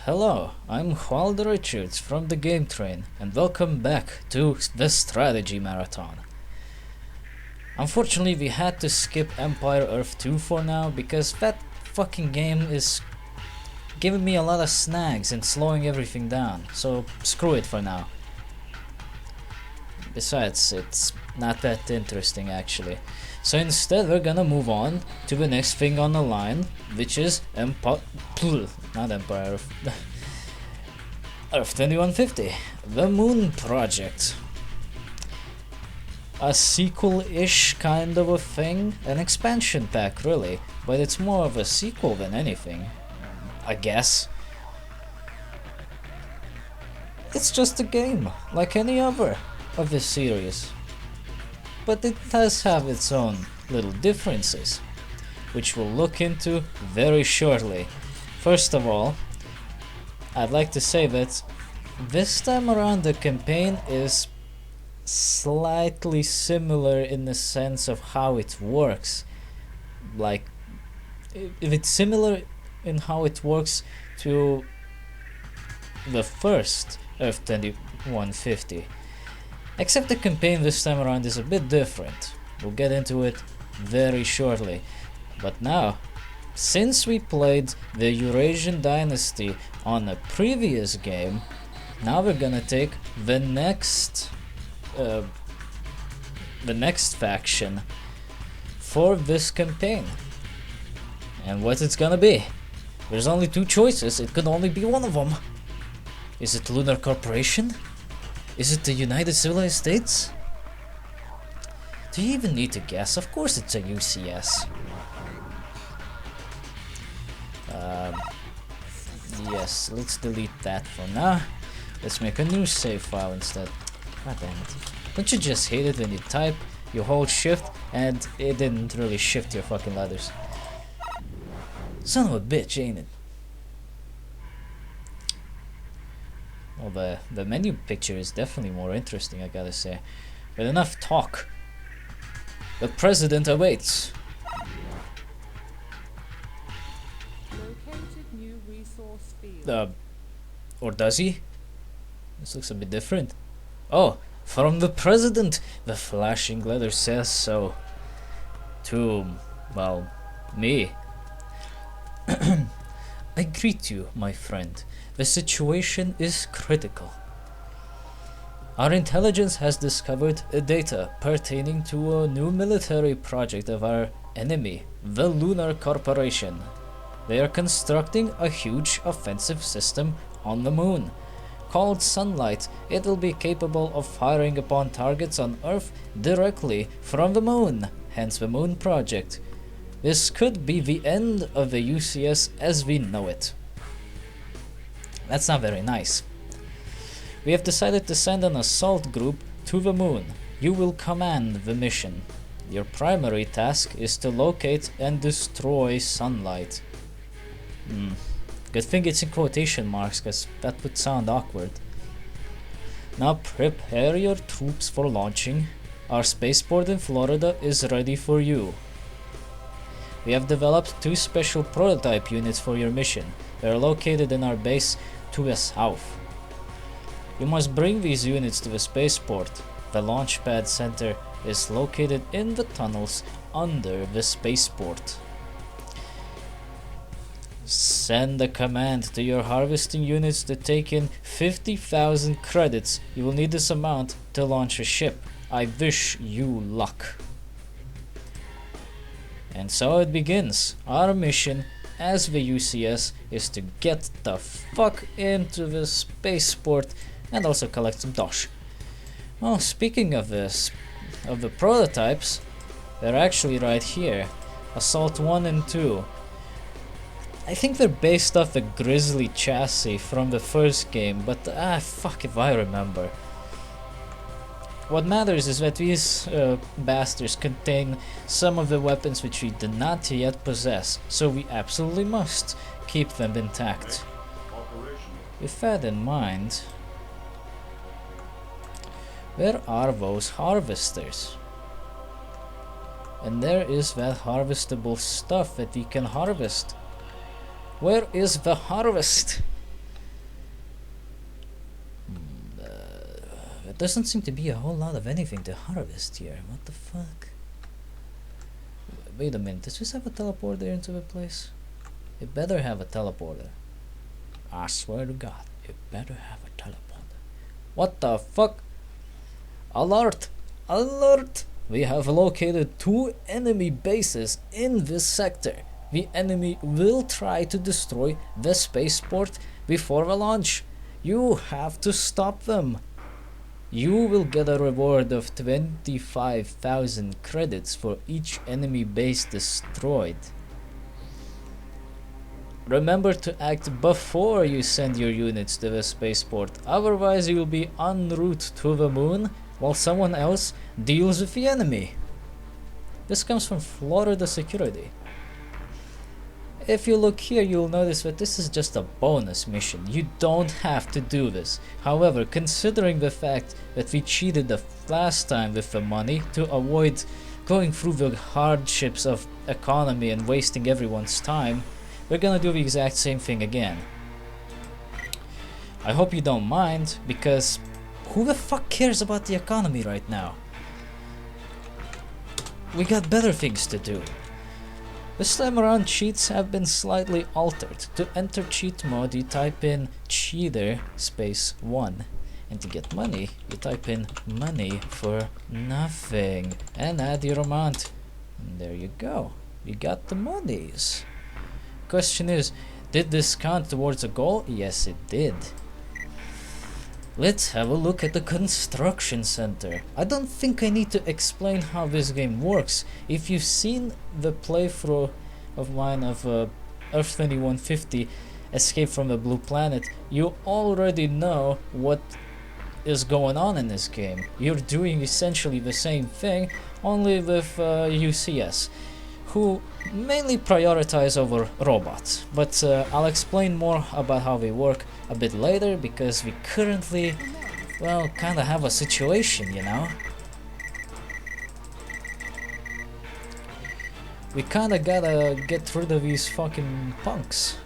Hello, I'm Juan Richards from DaGameTrain, and welcome back to the Strategy Marathon. Unfortunately, we had to skip Empire Earth 2 for now because that fucking game is giving me a lot of snags and slowing everything down, so screw it for now. Besides, it's not that interesting actually. So instead we're gonna move on to the next thing on the line, which is not Empire Earth, Earth 2150, the Moon Project. A sequel-ish kind of a thing, an expansion pack really, but it's more of a sequel than anything, I guess. It's just a game, like any other of this series. But it does have its own little differences, which we'll look into very shortly. First of all, I'd like to say that this time around the campaign is slightly similar in the sense of how it works. Like, if it's similar in how it works to the first Earth 2150. Except the campaign this time around is a bit different. We'll get into it very shortly. But now, since we played the Eurasian Dynasty on a previous game, now we're gonna take the next faction for this campaign. And what it's gonna be? There's only two choices, it could only be one of them. Is it Lunar Corporation? Is it the United Civilized States? Do you even need to guess? Of course it's a UCS. Yes, let's delete that for now. Let's make a new save file instead. God damn it. Don't you just hate it when you type, you hold shift, and it didn't really shift your fucking letters? Son of a bitch, ain't it? Well, the menu picture is definitely more interesting, I gotta say. But enough talk. The president awaits. Located new resource field. Or does he? This looks a bit different. Oh, from the president! The flashing letter says so. To, well, me. I greet you, my friend. The situation is critical. Our intelligence has discovered data pertaining to a new military project of our enemy, the Lunar Corporation. They are constructing a huge offensive system on the moon. Called Sunlight, it will be capable of firing upon targets on Earth directly from the moon, hence the Moon Project. This could be the end of the UCS as we know it. That's not very nice. We have decided to send an assault group to the moon. You will command the mission. Your primary task is to locate and destroy Sunlight. Good thing it's in quotation marks, cause that would sound awkward. Now prepare your troops for launching. Our spaceport in Florida is ready for you. We have developed two special prototype units for your mission. They are located in our base to the south. You must bring these units to the spaceport. The launchpad center is located in the tunnels under the spaceport. Send a command to your harvesting units to take in 50,000 credits. You will need this amount to launch a ship. I wish you luck. And so it begins. Our mission as the UCS is to get the fuck into the spaceport and also collect some dosh. Well, speaking of this, of the prototypes, they're actually right here. Assault 1 and 2. I think they're based off the Grizzly chassis from the first game, but fuck if I remember. What matters is that these bastards contain some of the weapons which we do not yet possess, so we absolutely must keep them intact. With that in mind, where are those harvesters? And there is that harvestable stuff that we can harvest. Where is the harvest? doesn't seem to be a whole lot of anything to harvest here. What the fuck? Wait a minute, does this have a teleporter into the place? It better have a teleporter. I swear to God, it better have a teleporter. What the fuck? Alert! Alert! We have located 2 enemy bases in this sector. The enemy will try to destroy the spaceport before the launch. You have to stop them. You will get a reward of 25,000 credits for each enemy base destroyed. Remember to act before you send your units to the spaceport, otherwise you will be en route to the moon while someone else deals with the enemy. This comes from Florida Security. If you look here, you'll notice that this is just a bonus mission. You don't have to do this. However, considering the fact that we cheated the last time with the money to avoid going through the hardships of economy and wasting everyone's time, we're gonna do the exact same thing again. I hope you don't mind, because who the fuck cares about the economy right now? We got better things to do. This time around, cheats have been slightly altered. To enter cheat mode, you type in cheater space 1. And to get money, you type in money for nothing. And add your amount. And there you go. You got the monies. Question is, did this count towards a goal? Yes, it did. Let's have a look at the construction center. I don't think I need to explain how this game works. If you've seen the playthrough of mine of Earth 2150 Escape from the Blue Planet, you already know what is going on in this game. You're doing essentially the same thing, only with UCS, who mainly prioritize over robots. But I'll explain more about how they work a bit later, because we currently, well, kinda have a situation, you know? We kinda gotta get rid of these fucking punks.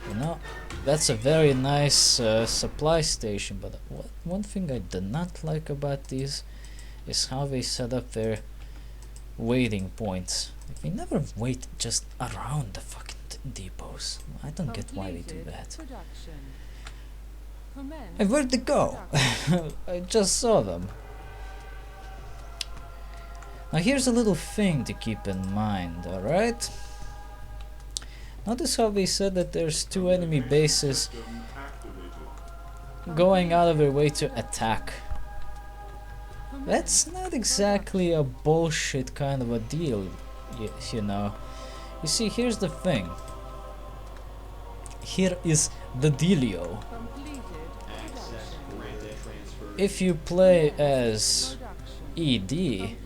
You know, that's a very nice supply station, but one thing I do not like about these is how they set up their waiting points. They never wait just around the fucking depots. I don't get why they do that. And where'd they go? I just saw them. Now here's a little thing to keep in mind, alright? Notice how they said that there's 2 enemy bases going out of their way to attack. That's not exactly a bullshit kind of a deal, you know. You see, here's the thing. Here is the dealio. If you play as ED,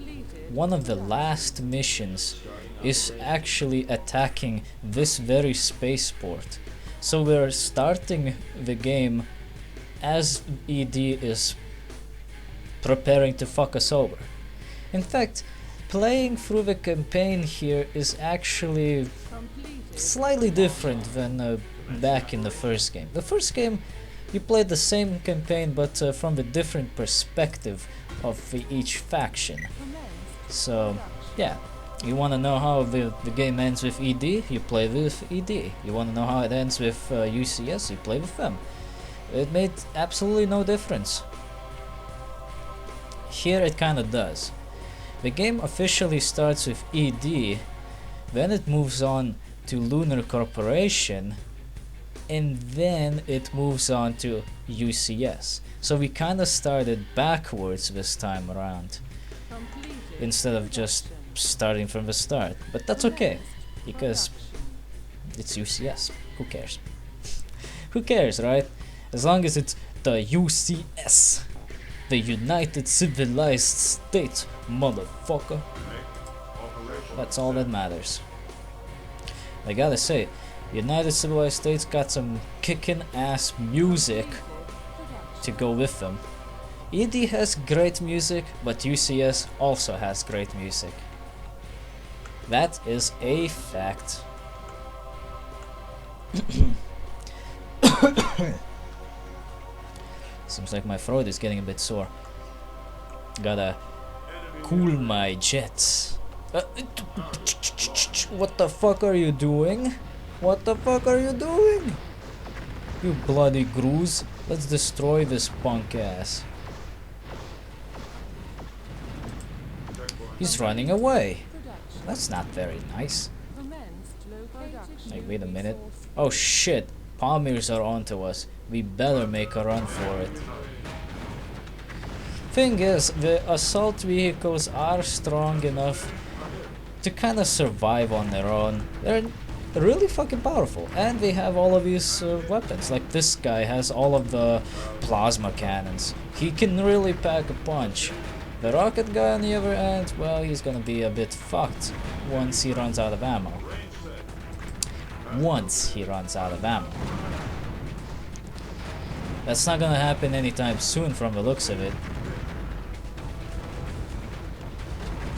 one of the last missions is actually attacking this very spaceport. So we're starting the game as ED is preparing to fuck us over. In fact, playing through the campaign here is actually slightly different than back in the first game. The first game, you played the same campaign, but from a different perspective of each faction. So, yeah, you want to know how the game ends with ED, you play with ED. You want to know how it ends with UCS, you play with them. It made absolutely no difference. Here it kinda does. The game officially starts with ED, then it moves on to Lunar Corporation, and then it moves on to UCS. So we kinda started backwards this time around, instead of just starting from the start. But that's okay, because it's UCS. Who cares? Who cares, right? As long as it's the UCS. The United Civilized States, motherfucker. That's all that matters. I gotta say, United Civilized States got some kickin' ass music to go with them. ED has great music, but UCS also has great music. That is a fact. Seems like my throat is getting a bit sore. Gotta cool my jets. What the fuck are you doing? What the fuck are you doing? You bloody Grooze. Let's destroy this punk ass. He's running away. That's not very nice. Like, wait a minute. Oh shit. Palmirs are onto us. We better make a run for it. Thing is, the assault vehicles are strong enough to kind of survive on their own. They're really fucking powerful, and they have all of these weapons. Like this guy has all of the plasma cannons. He can really pack a punch. The rocket guy on the other end, well, he's gonna be a bit fucked once he runs out of ammo. Once he runs out of ammo. That's not gonna happen anytime soon from the looks of it.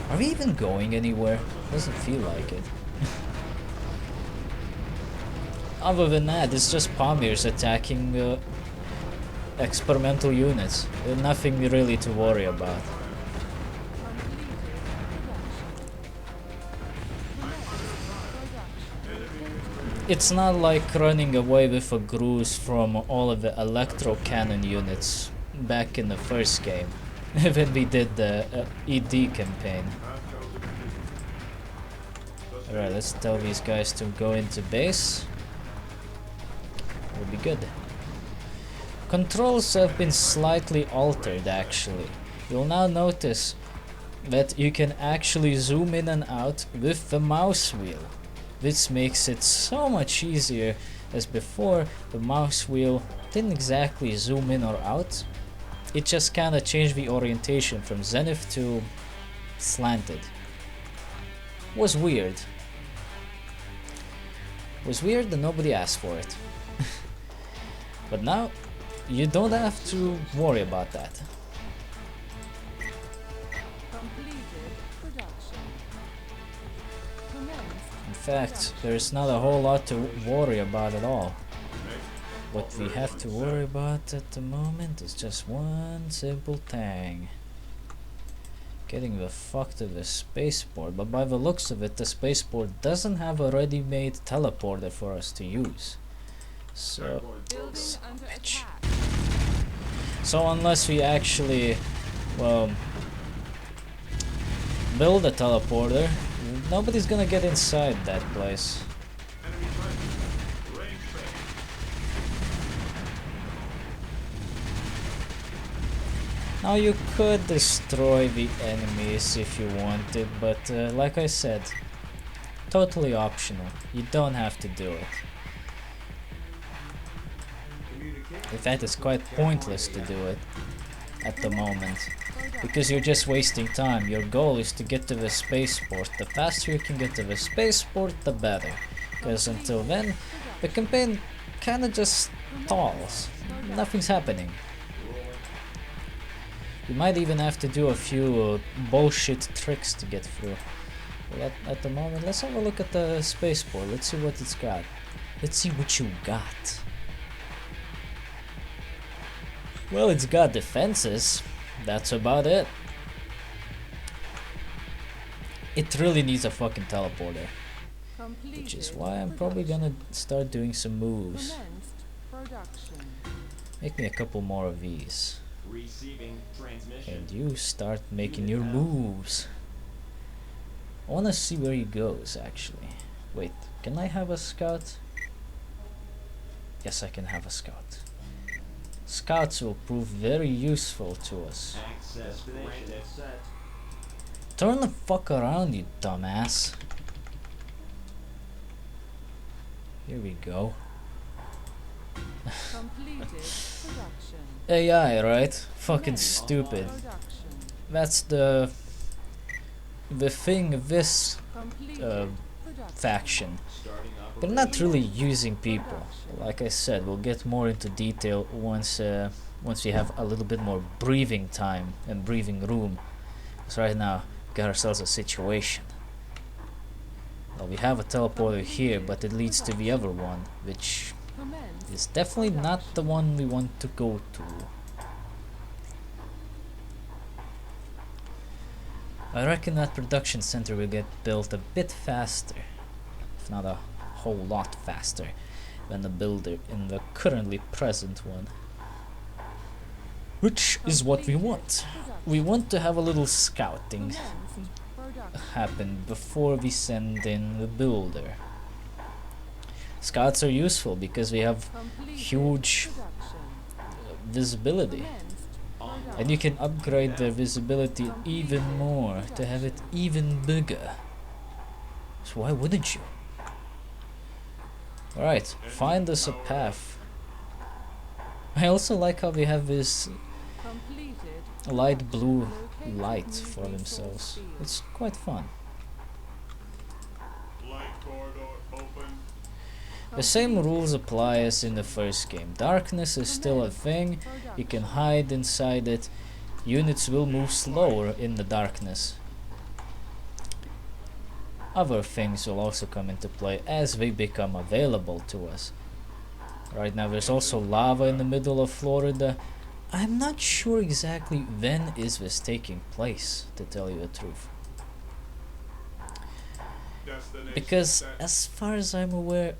Are we even going anywhere? Doesn't feel like it. Other than that, it's just Palmirs attacking experimental units. Nothing really to worry about. It's not like running away with a Grooze from all of the electro cannon units back in the first game. When we did the ED campaign. Alright, let's tell these guys to go into base. We'll be good. Controls have been slightly altered actually. You'll now notice that you can actually zoom in and out with the mouse wheel. This makes it so much easier, as before the mouse wheel didn't exactly zoom in or out. It just kinda changed the orientation from zenith to slanted. Was weird. Was weird and nobody asked for it. But now you don't have to worry about that. In fact, there's not a whole lot to worry about at all. What we have to worry about at the moment is just one simple thing. Getting the fuck to the spaceport, but by the looks of it, the spaceport doesn't have a ready-made teleporter for us to use. So, bitch. So unless we actually, well, build a teleporter, nobody's gonna get inside that place. Now you could destroy the enemies if you wanted, but like I said, totally optional. You don't have to do it. In fact, it's quite pointless to do it at the moment, because you're just wasting time. Your goal is to get to the spaceport. The faster you can get to the spaceport, the better, because until then, the campaign kinda just stalls. Nothing's happening. You might even have to do a few bullshit tricks to get through. But at the moment, let's have a look at the spaceport. Let's see what it's got. Let's see what you got. Well, it's got defenses. That's about it. It really needs a fucking teleporter. Which is why I'm probably gonna start doing some moves. Make me a couple more of these. And you start making your moves. I wanna see where he goes actually. Wait, can I have a scout? Yes, I can have a scout. Scouts will prove very useful to us. Turn the fuck around, you dumbass. Here we go. AI, right? Fucking stupid. That's the thing this faction. They're not really using people. Like I said, we'll get more into detail once we have a little bit more breathing time and breathing room. Because right now, we got ourselves a situation. Well, we have a teleporter here, but it leads to the other one, which Commence It's definitely not the one we want to go to. I reckon that production center will get built a bit faster, if not a whole lot faster, than the builder in the currently present one. Which is what we want. We want to have a little scouting Commence production. happen before we send in the builder. Scouts are useful because we have Completed huge production. visibility, Commenced and you can upgrade their visibility even more to have it even bigger. So why wouldn't you? Alright, find us a path. I also like how we have this completed. light blue Locate light new for resource themselves. field. It's quite fun. Light corridor open. The same rules apply as in the first game. Darkness is still a thing. You can hide inside it. Units will move slower in the darkness. Other things will also come into play as they become available to us. Right now there's also lava in the middle of Florida. I'm not sure exactly when is this taking place, to tell you the truth. Destination Because set. as far as I'm aware,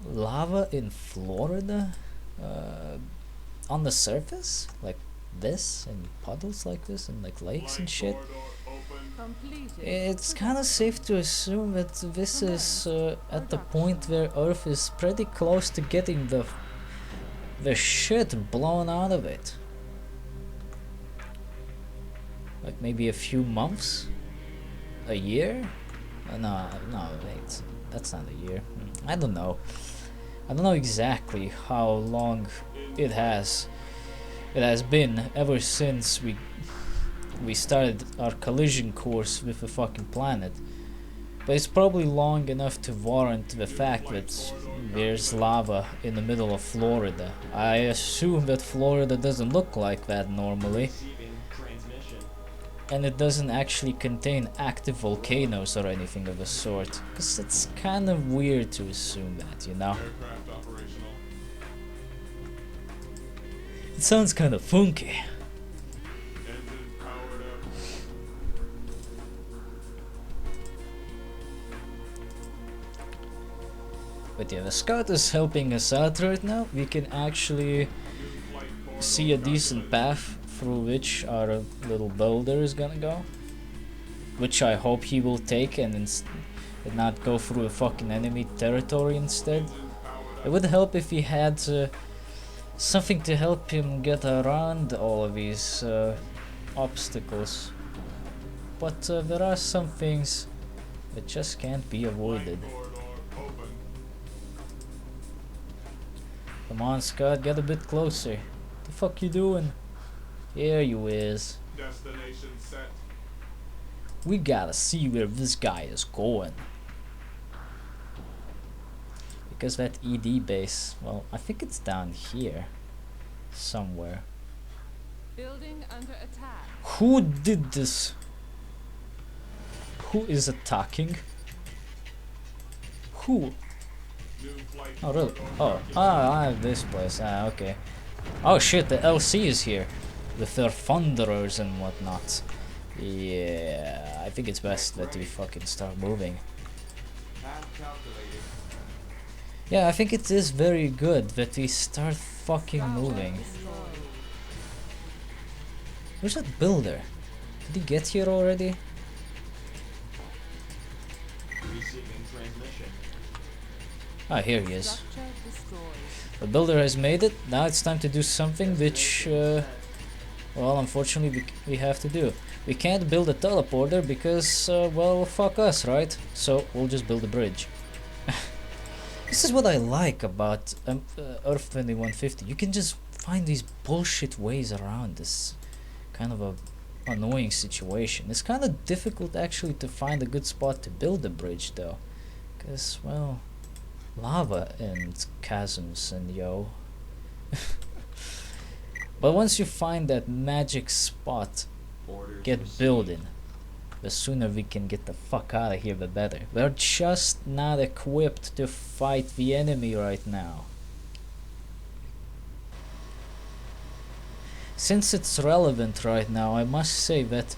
lava in Florida, on the surface, like this, and puddles like this, and like lakes and Light shit, corridor open. Completed. it's kind of safe to assume that this is at the point where Earth is pretty close to getting the shit blown out of it. Like maybe a few months, a year. No, wait, that's not a year. I don't know. I don't know exactly how long it has been ever since we started our collision course with the fucking planet. But it's probably long enough to warrant the fact that there's lava in the middle of Florida. I assume that Florida doesn't look like that normally. And it doesn't actually contain active volcanoes or anything of the sort. Because it's kind of weird to assume that, you know? Aircraft operational. It sounds kind of funky. Engine powered up. But yeah, the scout is helping us out right now. We can actually New flight corridor see a decent calculated. path through which our little boulder is gonna go. Which I hope he will take and not go through a fucking enemy territory instead. Engine powered It up. would help if he had something to help him get around all of these obstacles. But there are some things that just can't be avoided. Light corridor open. Come on, Scott, get a bit closer. The fuck you doing? Here you is. Destination set. We gotta see where this guy is going. Because that ED base, well, I think it's down here. Somewhere. Building under attack. Who did this? Who is attacking? Who? New flight Oh, really? corridor Oh, calculated. this place. Okay. Oh shit, the LC is here. With their thunderers and whatnot. Yeah, I think it's best that we fucking start moving. Path calculated. Yeah, I think it is very good that we start fucking moving. Destroyed. Where's that builder? Did he get here already? Receiving transmission. Ah, here he is. Structure destroyed. The builder has made it. Now it's time to do something which, well, unfortunately we have to do. We can't build a teleporter because, well, fuck us, right? So we'll just build a bridge. This is what I like about Earth 2150. You can just find these bullshit ways around this kind of a annoying situation. It's kind of difficult actually to find a good spot to build a bridge though. Because, well, lava and chasms and yo. But once you find that magic spot, Orders get received. building. The sooner we can get the fuck out of here, the better. We're just not equipped to fight the enemy right now. Since it's relevant right now, I must say that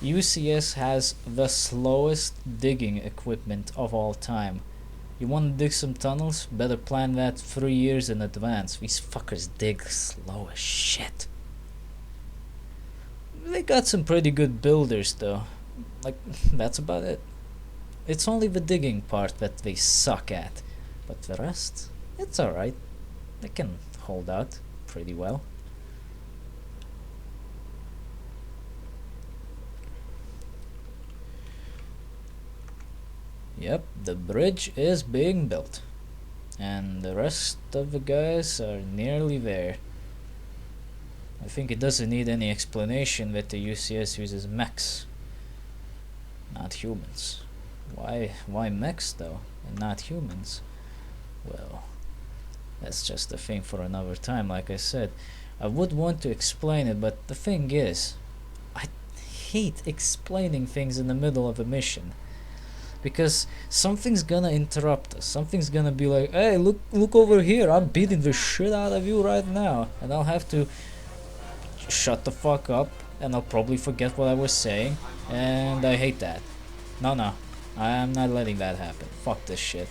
UCS has the slowest digging equipment of all time. You want to dig some tunnels? Better plan that 3 years in advance. These fuckers dig slow as shit. They got some pretty good builders though. Like, that's about it. It's only the digging part that they suck at. But the rest, it's alright. They can hold out pretty well. Yep, the bridge is being built. And the rest of the guys are nearly there. I think it doesn't need any explanation that the UCS uses mechs, not humans. Why mechs though, and not humans? Well, that's just a thing for another time. Like I said, I would want to explain it, but the thing is, I hate explaining things in the middle of a mission. Because something's gonna interrupt us. Something's gonna be like, hey, look over here, I'm beating the shit out of you right now. And I'll have to shut the fuck up, and I'll probably forget what I was saying. And I hate that. No, I'm not letting that happen. Fuck this shit.